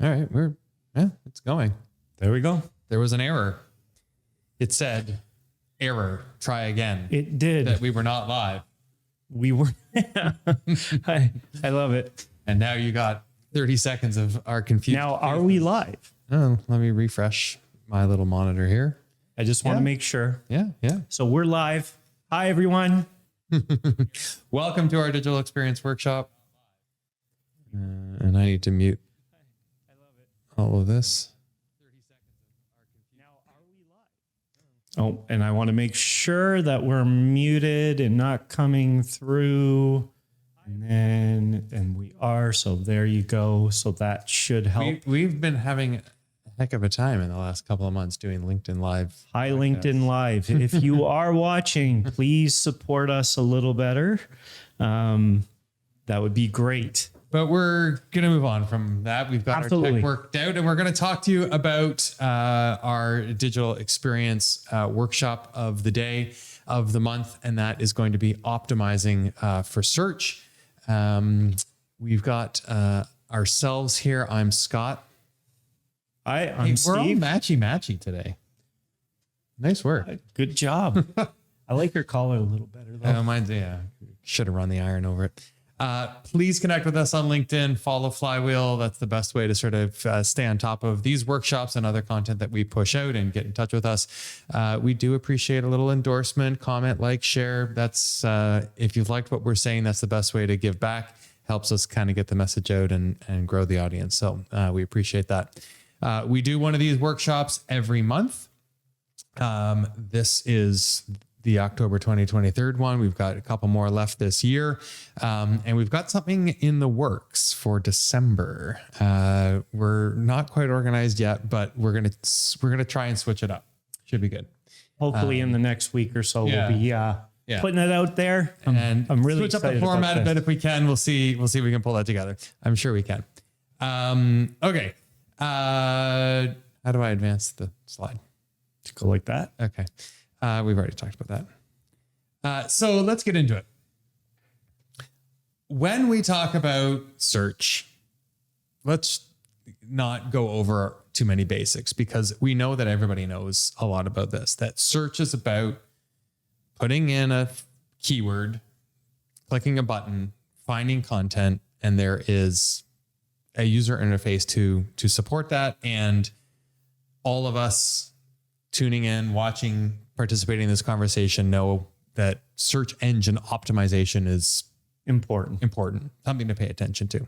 All right, it's going. There we go. There was an error. It said, error, try again. It did. That we were not live. We were. I love it. And now you got 30 seconds of our confusion. Now, are we live? Oh, let me refresh my little monitor here. I just want to make sure. Yeah. So we're live. Hi, everyone. Welcome to our digital experience workshop. And I need to mute all of this. Oh, and I want to make sure that we're muted and not coming through. And we are. So there you go. So that should help. We've been having a heck of a time in the last couple of months doing LinkedIn Live. Hi, LinkedIn Live. If you are watching, please support us a little better. That would be great. But we're going to move on from that. We've got our tech worked out, and we're going to talk to you about our digital experience workshop of the day, of the month, and that is going to be optimizing for search. We've got ourselves here. I'm Scott. I'm Steve. We're all matchy today. Nice work. Good job. I like your collar a little better, though. Mine's, should have run the iron over it. Please connect with us on LinkedIn, follow Flywheel. That's the best way to sort of stay on top of these workshops and other content that we push out, and get in touch with us. We do appreciate a little endorsement, comment, like, share. That's if you've liked what we're saying, that's the best way to give back. Helps us kind of get the message out and grow the audience. So we appreciate that. We do one of these workshops every month. This is the October 2023 one. We've got a couple more left this year. And we've got something in the works for December. We're not quite organized yet, but we're going to try and switch it up. Should be good. Hopefully in the next week or so, we'll be putting it out there. I'm really switch up the format a bit if we can. We'll see if we can pull that together. I'm sure we can. Okay. How do I advance the slide? Just go like that. Okay. We've already talked about that. So let's get into it. When we talk about search, let's not go over too many basics, because we know that everybody knows a lot about this, that search is about putting in a keyword, clicking a button, finding content, and there is a user interface to support that. And all of us tuning in, watching, participating in this conversation know that search engine optimization is important, something to pay attention to.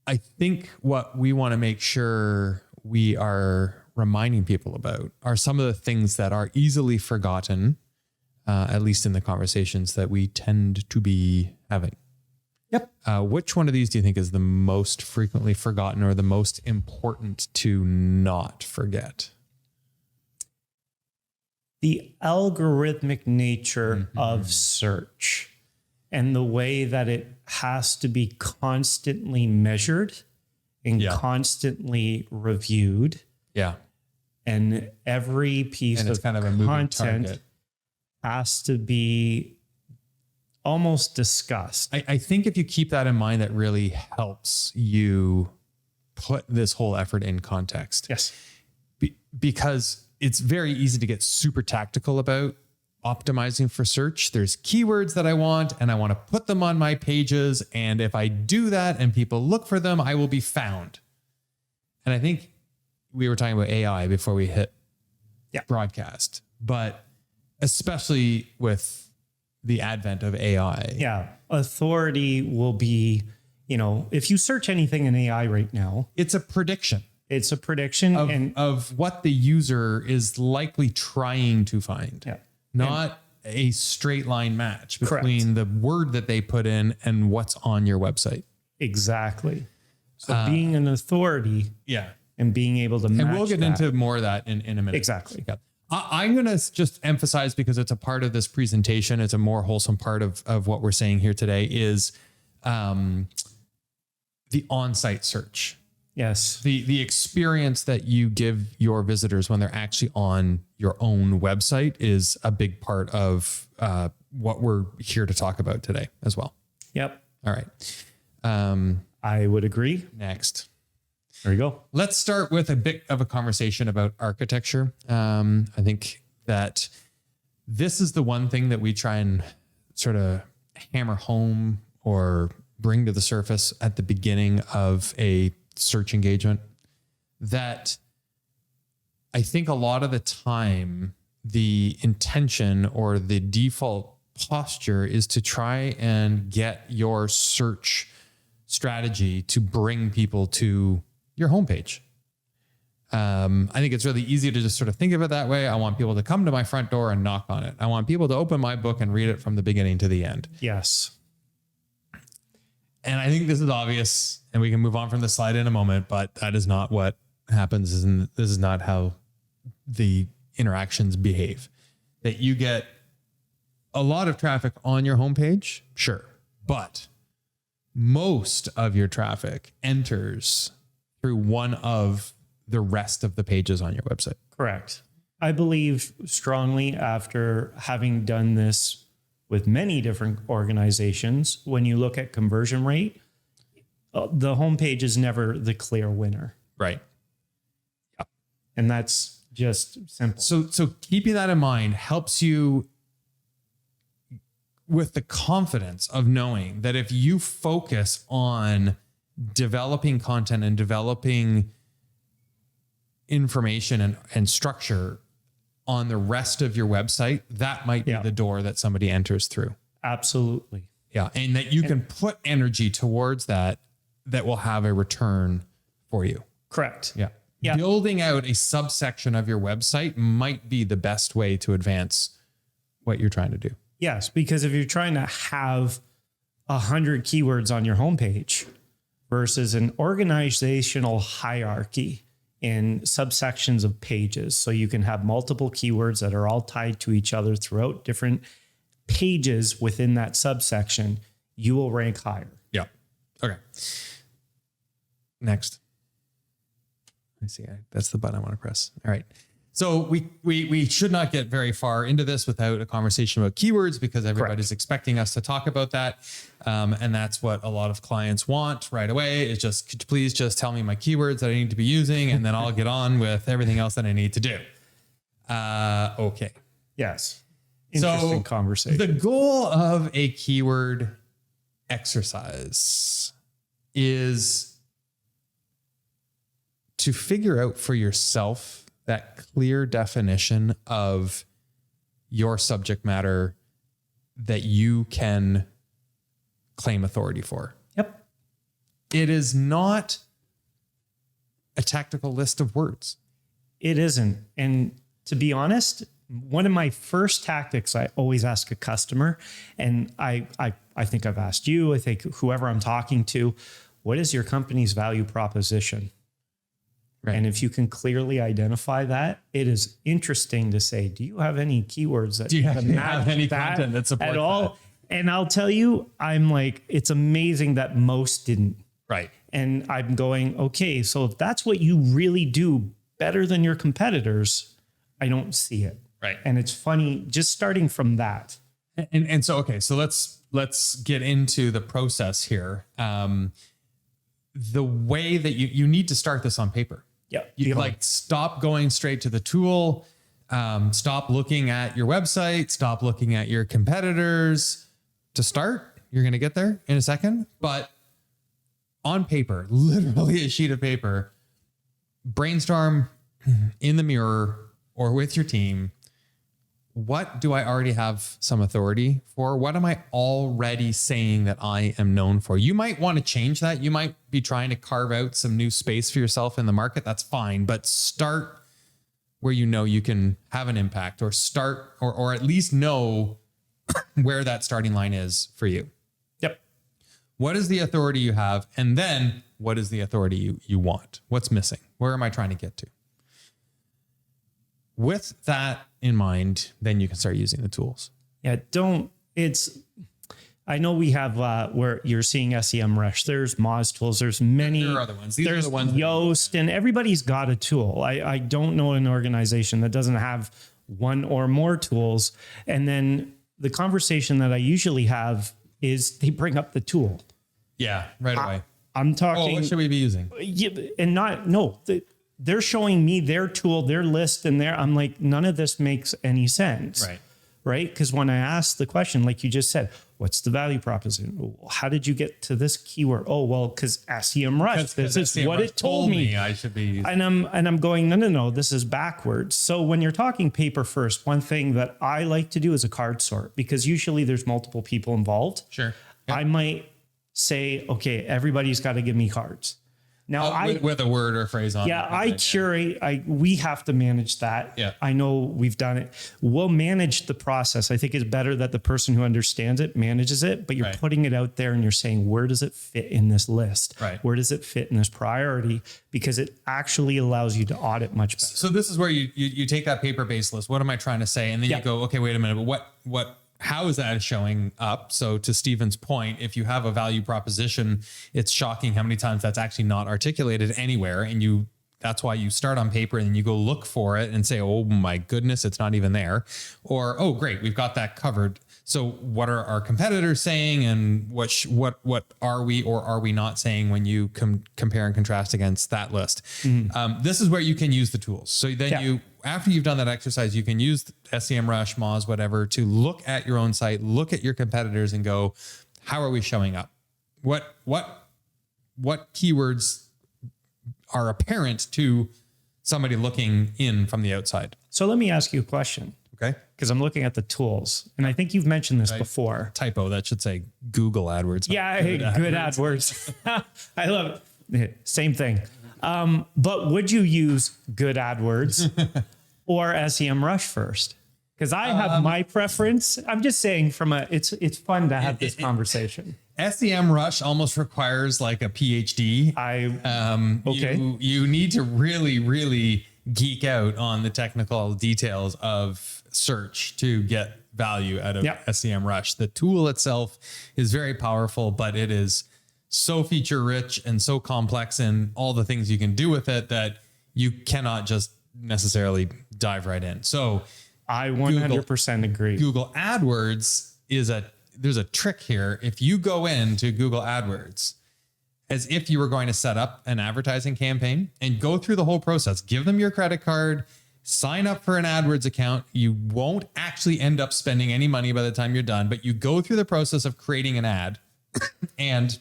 I think what we want to make sure we are reminding people about are some of the things that are easily forgotten, at least in the conversations that we tend to be having. Yep. Which one of these do you think is the most frequently forgotten or the most important to not forget? The algorithmic nature of search and the way that it has to be constantly measured and constantly reviewed. Yeah. And every piece of kind of a content has to be almost discussed. I think if you keep that in mind, that really helps you put this whole effort in context. Yes. Because it's very easy to get super tactical about optimizing for search. There's keywords that I want, and I want to put them on my pages. And if I do that and people look for them, I will be found. And I think we were talking about AI before we hit broadcast, but especially with the advent of AI. Yeah. Authority will be, if you search anything in AI right now, it's a prediction. It's a prediction of what the user is likely trying to find, not a straight line match between the word that they put in and what's on your website. Exactly. So being an authority, and being able to match, and we'll get into more of that in a minute. Exactly. Yeah. I'm going to just emphasize, because it's a part of this presentation, it's a more wholesome part of what we're saying here today, is the on-site search. Yes. The experience that you give your visitors when they're actually on your own website is a big part of what we're here to talk about today as well. Yep. All right. I would agree. Next. There you go. Let's start with a bit of a conversation about architecture. I think that this is the one thing that we try and sort of hammer home or bring to the surface at the beginning of a search engagement, that I think a lot of the time the intention or the default posture is to try and get your search strategy to bring people to your homepage. I think it's really easy to just sort of think of it that way. I want people to come to my front door and knock on it. I want people to open my book and read it from the beginning to the end. Yes. And I think this is obvious, and we can move on from the slide in a moment, but that is not what happens. This is not how the interactions behave. That you get a lot of traffic on your homepage, sure, but most of your traffic enters through one of the rest of the pages on your website. Correct. I believe strongly, after having done this with many different organizations, when you look at conversion rate, the homepage is never the clear winner. Right. Yep. And that's just simple. So keeping that in mind helps you with the confidence of knowing that if you focus on developing content and developing information and structure on the rest of your website, that might be the door that somebody enters through. Absolutely. Yeah. And that you can put energy towards that will have a return for you. Correct. Yeah. Yeah. Building out a subsection of your website might be the best way to advance what you're trying to do. Yes, because if you're trying to have 100 keywords on your homepage versus an organizational hierarchy in subsections of pages, so you can have multiple keywords that are all tied to each other throughout different pages within that subsection, you will rank higher. Yeah. Okay. Next. Let's see. That's the button I want to press. All right. So we should not get very far into this without a conversation about keywords, because everybody's expecting us to talk about that. And that's what a lot of clients want right away, is just, could you please just tell me my keywords that I need to be using, and then I'll get on with everything else that I need to do. Okay. Yes. Interesting conversation. The goal of a keyword exercise is to figure out for yourself that clear definition of your subject matter that you can claim authority for. Yep. It is not a tactical list of words. It isn't. And to be honest, one of my first tactics I always ask a customer, and I think I've asked you, I think whoever I'm talking to, what is your company's value proposition? Right. And if you can clearly identify that, it is interesting to say, do you have any keywords that have any content that supports at all? That? And I'll tell you, I'm like, it's amazing that most didn't. Right. And I'm going, okay, so if that's what you really do better than your competitors, I don't see it. Right. And it's funny just starting from that. And so, okay, so let's get into the process here. The way that you need to start this on paper. Yeah. You like stop going straight to the tool. Stop looking at your website. Stop looking at your competitors. To start, you're going to get there in a second, but on paper, literally a sheet of paper, brainstorm in the mirror or with your team. What do I already have some authority for? What am I already saying that I am known for? You might want to change that. You might be trying to carve out some new space for yourself in the market. That's fine. But start where you know you can have an impact, or start or at least know where that starting line is for you. Yep. What is the authority you have? And then what is the authority you want? What's missing? Where am I trying to get to? With that in mind, then you can start using the tools. Yeah, I know we have where you're seeing SEMrush. There's Moz tools. There's many. There are other ones. These there's are the ones Yoast, and everybody's got a tool. I don't know an organization that doesn't have one or more tools. And then the conversation that I usually have is they bring up the tool. Yeah, right away. I'm Oh, talking, what should we be using? yeah, and not, no, they're showing me their tool, their list, and I'm like, none of this makes any sense. Right. Right. Because when I asked the question, like you just said, what's the value proposition? Well, how did you get to this keyword? Oh, well, because SEMrush, this is what it told me. I should be using. And I'm going, no, this is backwards. So when you're talking paper first, one thing that I like to do is a card sort, because usually there's multiple people involved. Sure. I might say, okay, everybody's got to give me cards. Now with a word or phrase on. yeah, I curate. We have to manage that. Yeah. I know we've done it. We'll manage the process. I think it's better that the person who understands it manages it, but you're Right. putting it out there and you're saying, where does it fit in this list? Right. Where does it fit in this priority? Because it actually allows you to audit much better. So this is where you take that paper-based list. What am I trying to say? And then Yeah. you go, okay, wait a minute, but how is that showing up? So to Stephen's point, if you have a value proposition, it's shocking how many times that's actually not articulated anywhere. And that's why you start on paper and then you go look for it and say, oh my goodness, it's not even there. Or, oh, great, we've got that covered. So what are our competitors saying, and what are we or are we not saying when you compare and contrast against that list? This is where you can use the tools. So then after you've done that exercise, you can use SEMrush, Moz, whatever, to look at your own site, look at your competitors and go, how are we showing up? What keywords are apparent to somebody looking in from the outside? So let me ask you a question, Okay. because I'm looking at the tools, and I think you've mentioned this before. Typo, that should say Google AdWords. Yeah, good AdWords. I love it. Same thing. But would you use good AdWords or SEMrush first? Because I have my preference. I'm just saying it's fun to have this conversation. SEMrush almost requires like a PhD. Okay. You need to really, really geek out on the technical details of search to get value out of SEMrush. The tool itself is very powerful, but it is so feature rich and so complex in all the things you can do with it that you cannot just necessarily dive right in. So I 100% agree. Google AdWords there's a trick here. If you go into Google AdWords as if you were going to set up an advertising campaign and go through the whole process, give them your credit card, sign up for an AdWords account. You won't actually end up spending any money by the time you're done, but you go through the process of creating an ad and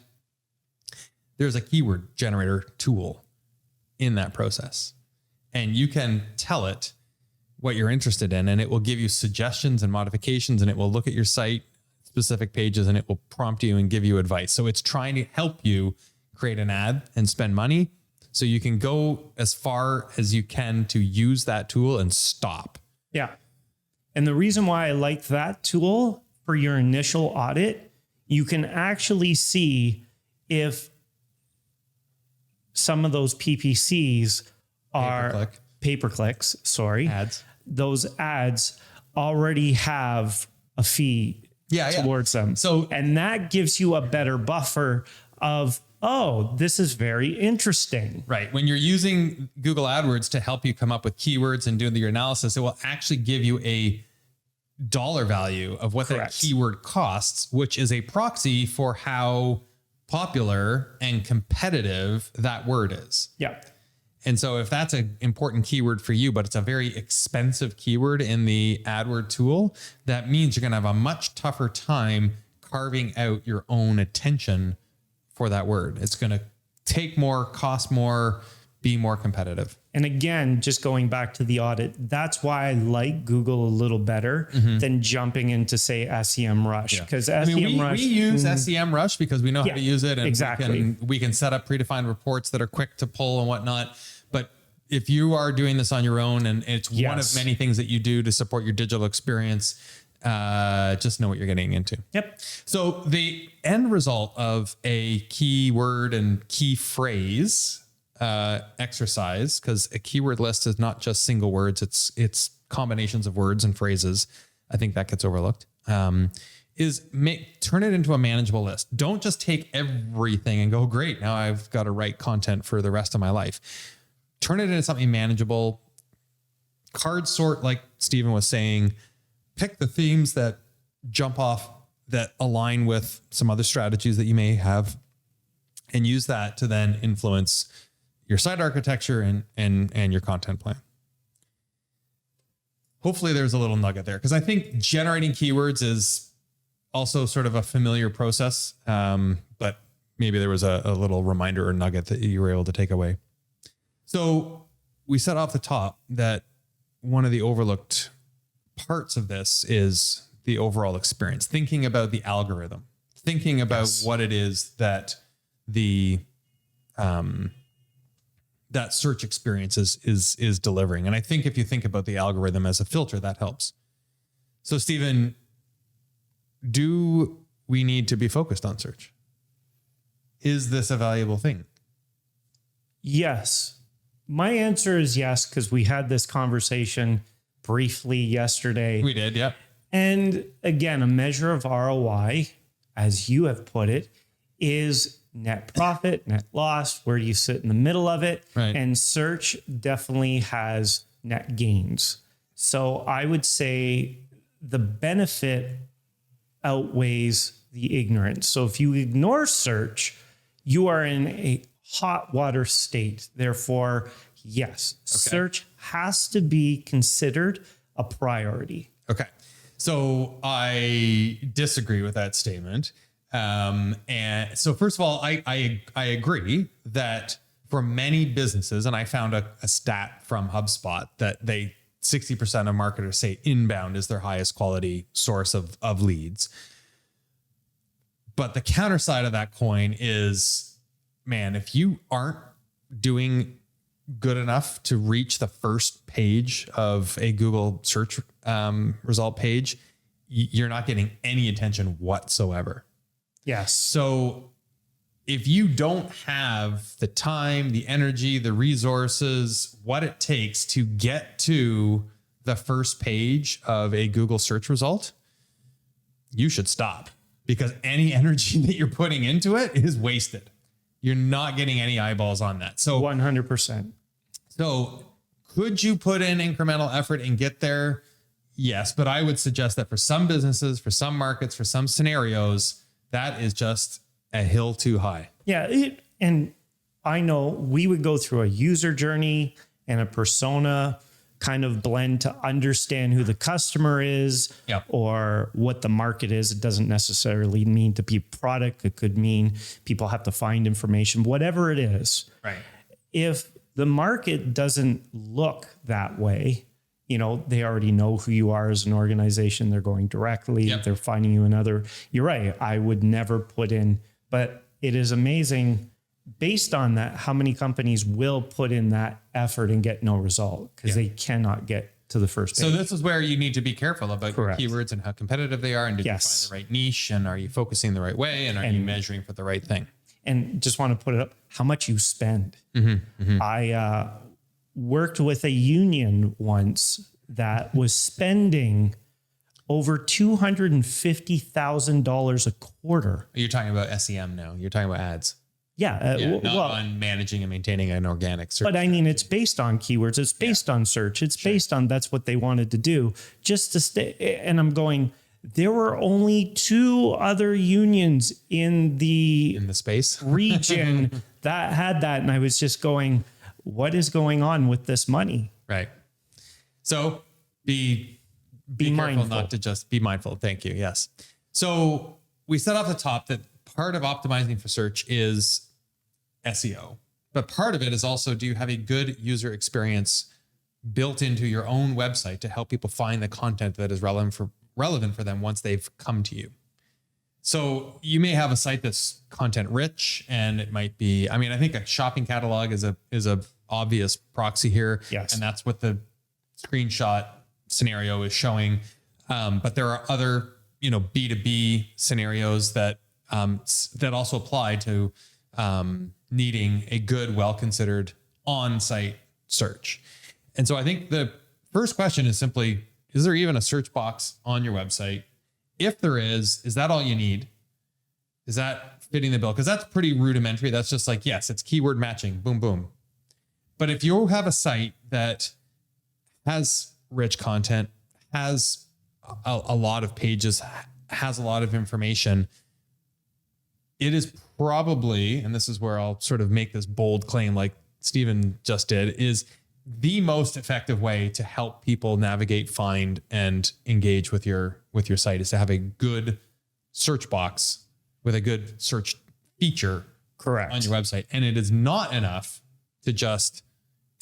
there's a keyword generator tool in that process. And you can tell it what you're interested in, and it will give you suggestions and modifications, and it will look at your site, specific pages, and it will prompt you and give you advice. So it's trying to help you create an ad and spend money so you can go as far as you can to use that tool and stop. Yeah. And the reason why I like that tool for your initial audit, you can actually see if some of those PPCs are pay-per-clicks, Ads. those ads already have a fee towards them. And that gives you a better buffer of, oh, this is very interesting. Right. When you're using Google AdWords to help you come up with keywords and do your analysis, it will actually give you a dollar value of what that keyword costs, which is a proxy for how popular and competitive that word is. Yeah. And so if that's an important keyword for you, but it's a very expensive keyword in the AdWord tool, that means you're going to have a much tougher time carving out your own attention for that word. It's going to take more, cost more, be more competitive. And again, just going back to the audit, that's why I like Google a little better than jumping into, say, SEMrush. Because SEMrush, we use SEMrush because we know how to use it, and we we can set up predefined reports that are quick to pull and whatnot. But if you are doing this on your own, and it's one of many things that you do to support your digital experience, just know what you're getting into. Yep. So the end result of a keyword and key phrase exercise, because a keyword list is not just single words, it's combinations of words and phrases. I think that gets overlooked. Is turn it into a manageable list. Don't just take everything and go, great, now I've got to write content for the rest of my life. Turn it into something manageable. Card sort, like Stephen was saying, pick the themes that jump off, that align with some other strategies that you may have. and use that to then influence your site architecture and your content plan. Hopefully there's a little nugget there, because I think generating keywords is also sort of a familiar process. But maybe there was a little reminder or nugget that you were able to take away. So we said off the top that one of the overlooked parts of this is the overall experience, thinking about the algorithm, thinking about what it is that the that search experience is delivering. And I think if you think about the algorithm as a filter, that helps. So Stephen, do we need to be focused on search? Is this a valuable thing? Yes. My answer is yes, because we had this conversation briefly yesterday. We did, yeah. And again, a measure of ROI, as you have put it, is net profit, net loss, where do you sit in the middle of it? Right. And search definitely has net gains. So I would say the benefit outweighs the ignorance. So if you ignore search, you are in a hot water state. Therefore, yes, search has to be considered a priority. Okay. So I disagree with that statement. And so first of all, I agree that for many businesses, and I found a stat from HubSpot that 60% of marketers say inbound is their highest quality source of leads. But the counter side of that coin is, man, if you aren't doing good enough to reach the first page of a Google search result page, you're not getting any attention whatsoever. Yes. So if you don't have the time, the energy, the resources, what it takes to get to the first page of a Google search result, you should stop, because any energy that you're putting into it is wasted. You're not getting any eyeballs on that. So 100%. So could you put in incremental effort and get there? Yes. But I would suggest that for some businesses, for some markets, for some scenarios, that is just a hill too high. Yeah. And I know we would go through a user journey and a persona kind of blend to understand who the customer is or what the market is. It doesn't necessarily mean to be product. It could mean people have to find information, whatever it is. Right. If the market doesn't look that way, they already know who you are as an organization. They're going directly. They're finding you another. You're right. I would never put in, but it is amazing based on that, how many companies will put in that effort and get no result because they cannot get to the first page. So this is where you need to be careful about your keywords and how competitive they are. And did you find the right niche, and are you focusing the right way, and are you measuring for the right thing? And just want to put it up, how much you spend. I worked with a union once that was spending over $250,000 a quarter. You're talking about SEM now. You're talking about ads. Not on managing and maintaining an organic search. But I mean, it's based on keywords. It's based on search. It's based on that's what they wanted to do just to stay. And I'm going, there were only 2 other unions in the space region that had that. And I was just going, what is going on with this money? Right. So be mindful, not to just be mindful. Thank you. Yes. So we said off the top that part of optimizing for search is SEO, but part of it is also, do you have a good user experience built into your own website to help people find the content that is relevant for them once they've come to you? So you may have a site that's content rich, and it might be, I think a shopping catalog is a obvious proxy here. Yes. And that's what the screenshot scenario is showing. But there are other, B2B scenarios that also apply to needing a good, well-considered on-site search. And so I think the first question is simply, is there even a search box on your website? If there is that all you need? Is that fitting the bill? Because that's pretty rudimentary. That's just like, yes, it's keyword matching, boom, boom. But if you have a site that has rich content, has a lot of pages, has a lot of information, it is probably, and this is where I'll sort of make this bold claim like Stephen just did, is the most effective way to help people navigate, find, and engage with your site is to have a good search box with a good search feature Correct. on your website. And it is not enough to just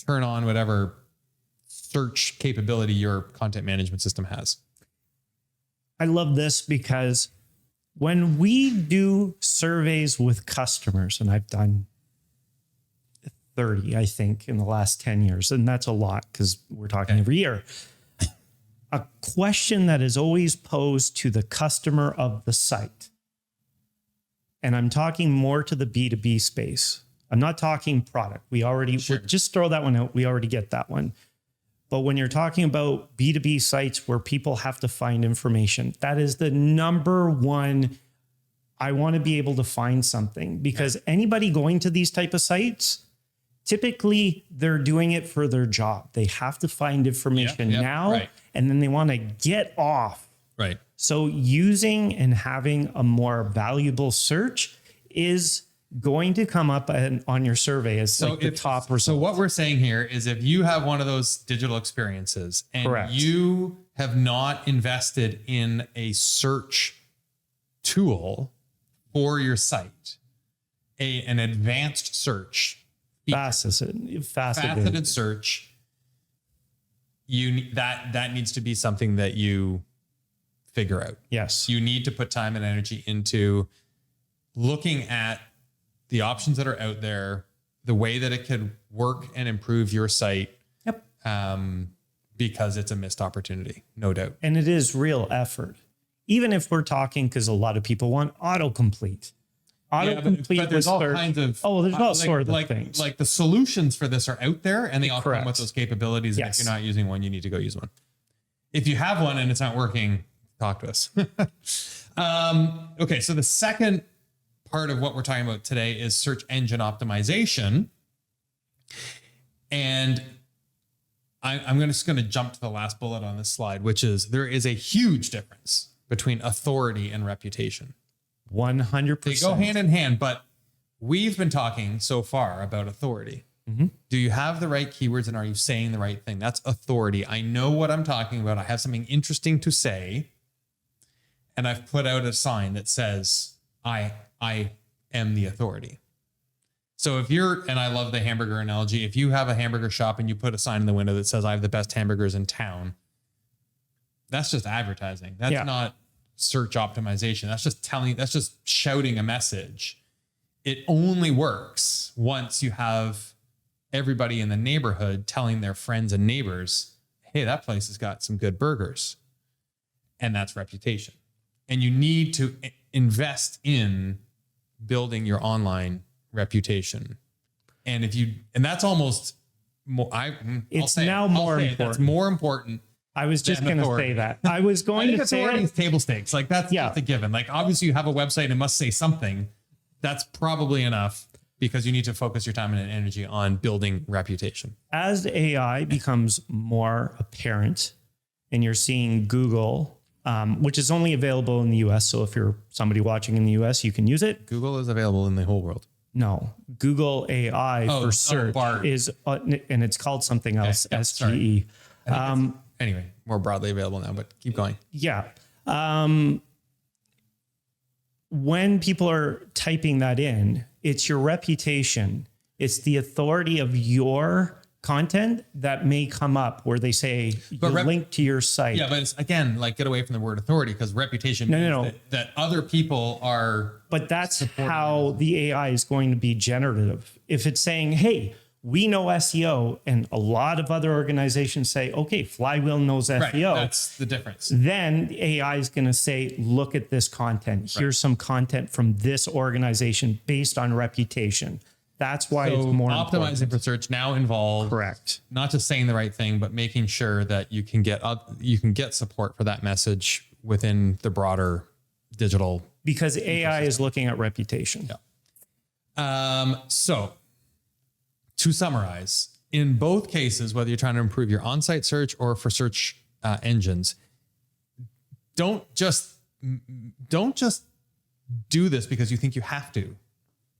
turn on whatever search capability your content management system has. I love this because when we do surveys with customers, and I've done 30, I think, in the last 10 years, and that's a lot because we're talking every year. A question that is always posed to the customer of the site, and I'm talking more to the B2B space. I'm not talking product. Just throw that one out. We already get that one. But when you're talking about B2B sites where people have to find information, that is the number one. I want to be able to find something, because anybody going to these type of sites, typically they're doing it for their job. They have to find information now, and then they want to get off. Right. So using and having a more valuable search is going to come up on your survey as like the top result. So what we're saying here is if you have one of those digital experiences and Correct. you have not invested in a search tool for your site, an advanced search, faceted search, that needs to be something that you figure out. Yes. You need to put time and energy into looking at the options that are out there, the way that it could work and improve your site. Yep. Because it's a missed opportunity, no doubt. And it is real effort. Even if we're talking, because a lot of people want autocomplete. Autocomplete, but there's all kinds of there's all sorts of things. Like the solutions for this are out there, and they all come with those capabilities. Yes. And if you're not using one, you need to go use one. If you have one and it's not working, talk to us. Okay, so the second part of what we're talking about today is search engine optimization, and I'm just going to jump to the last bullet on this slide, which is there is a huge difference between authority and reputation. 100%. They go hand in hand, but we've been talking so far about authority. Mm-hmm. Do you have the right keywords and are you saying the right thing? That's authority. I know what I'm talking about. I have something interesting to say, and I've put out a sign that says, I am the authority. So if and I love the hamburger analogy, if you have a hamburger shop and you put a sign in the window that says, I have the best hamburgers in town, that's just advertising. That's not search optimization. That's just shouting a message. It only works once you have everybody in the neighborhood telling their friends and neighbors, hey, that place has got some good burgers. And that's reputation. And you need to invest in building your online reputation. And that's almost more, it's now more important. That's more important. I was just going to say that. I was going to say it's table stakes. Like that's just a given. Like obviously you have a website and it must say something. That's probably enough because you need to focus your time and energy on building reputation. As AI becomes more apparent and you're seeing Google, which is only available in the US. So if you're somebody watching in the US, you can use it. Google is available in the whole world. No, Google AI for search is, and it's called something else, SGE. Anyway, more broadly available now, but keep going. Yeah. When people are typing that in, it's your reputation. It's the authority of your content that may come up where they say link to your site. Yeah, but it's again, like get away from the word authority because reputation means that other people are. But that's how the AI is going to be generative. If it's saying, hey, we know SEO, and a lot of other organizations say, okay, Flywheel knows SEO. Right, that's the difference. Then the AI is going to say, look at this content. Here's some content from this organization based on reputation. That's why it's more optimizing for search now involves not just saying the right thing, but making sure that you can get support for that message within the broader digital. Because AI is looking at reputation. Yeah. So to summarize, in both cases, whether you're trying to improve your on-site search or for search engines, don't just do this because you think you have to.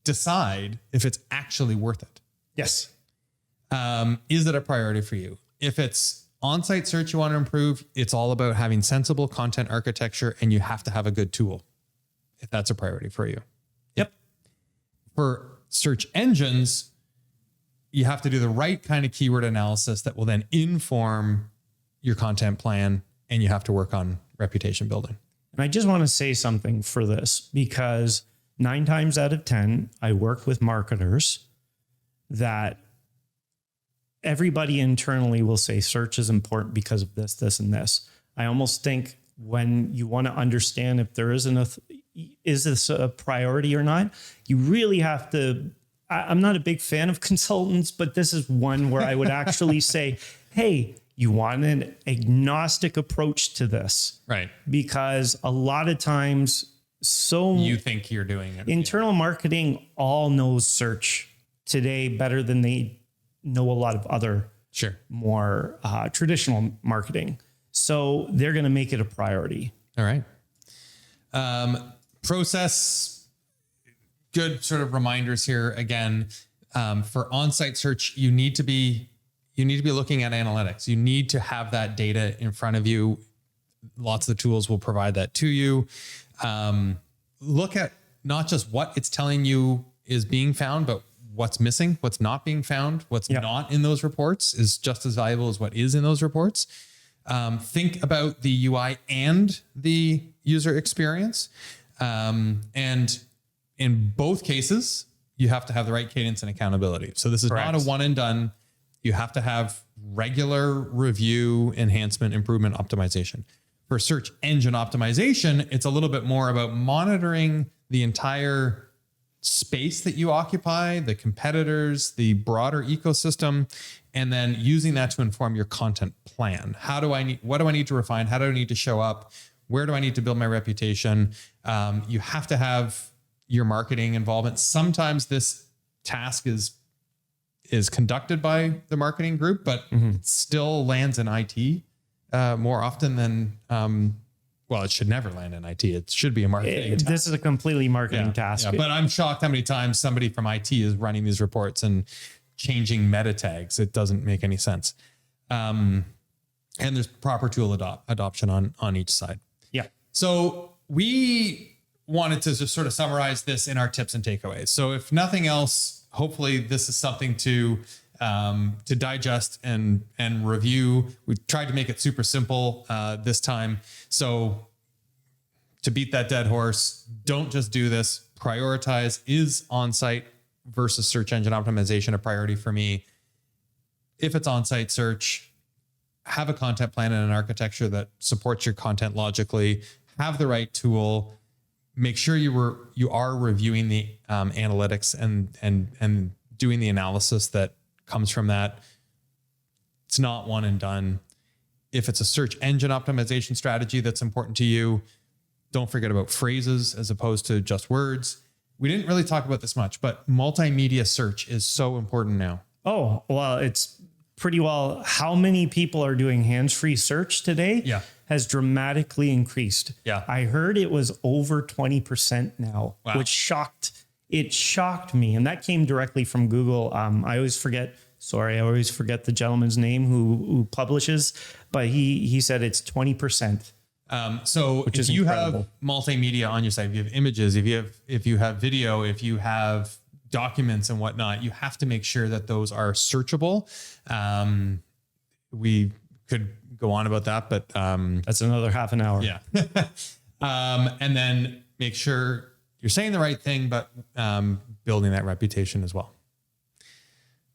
decide if it's actually worth it. Yes. Is it a priority for you? If it's on-site search you want to improve, it's all about having sensible content architecture, and you have to have a good tool if that's a priority for you. Yep. For search engines, you have to do the right kind of keyword analysis that will then inform your content plan, and you have to work on reputation building. And I just want to say something for this, because 9 times out of 10, I work with marketers that everybody internally will say search is important because of this, this, and this. I almost think when you want to understand if there is this a priority or not, you really have to. I'm not a big fan of consultants, but this is one where I would actually say, hey, you want an agnostic approach to this. Right. Because a lot of times, you think you're doing it. Internal marketing all knows search today better than they know a lot of other more traditional marketing. So they're going to make it a priority. All right. Process, good sort of reminders here. Again, for on-site search, you need to be looking at analytics. You need to have that data in front of you. Lots of the tools will provide that to you. Look at not just what it's telling you is being found, but what's missing, what's not being found, what's not in those reports is just as valuable as what is in those reports. Think about the UI and the user experience. And in both cases, you have to have the right cadence and accountability. So this is not a one and done. You have to have regular review, enhancement, improvement, optimization. For search engine optimization, it's a little bit more about monitoring the entire space that you occupy, the competitors, the broader ecosystem, and then using that to inform your content plan. What do I need to refine? How do I need to show up? Where do I need to build my reputation? You have to have your marketing involvement. Sometimes this task is conducted by the marketing group, but it still lands in IT more often than, well, it should never land in IT. It should be a marketing task. This is a completely marketing task. Yeah, but I'm shocked how many times somebody from IT is running these reports and changing meta tags. It doesn't make any sense. And there's proper tool adoption on each side. Yeah. So we wanted to just sort of summarize this in our tips and takeaways. So if nothing else, hopefully this is something to digest and review. We tried to make it super simple this time. So to beat that dead horse, don't just do this. Prioritize. Is on-site versus search engine optimization a priority for me? If it's on-site search, have a content plan and an architecture that supports your content logically. Have the right tool. Make sure you are reviewing the analytics and doing the analysis that comes from that. It's not one and done. If it's a search engine optimization strategy that's important to you, don't forget about phrases as opposed to just words. We didn't really talk about this much, but multimedia search is so important now. Oh, well, it's pretty well. How many people are doing hands-free search today? Yeah. Has dramatically increased. Yeah. I heard it was over 20% now, which shocked me. And that came directly from Google. I always forget the gentleman's name who publishes, but he said it's 20%. Which is incredible. Have multimedia on your site, if you have images, if you have video, if you have documents and whatnot, you have to make sure that those are searchable. We could go on about that, but that's another half an hour. Yeah. And then make sure you're saying the right thing, but building that reputation as well.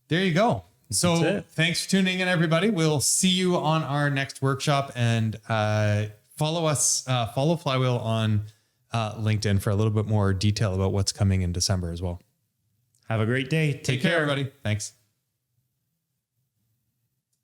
There you go. So thanks for tuning in, everybody. We'll see you on our next workshop, and follow Flywheel on LinkedIn for a little bit more detail about what's coming in December as well. Have a great day. Take care, everybody. Thanks.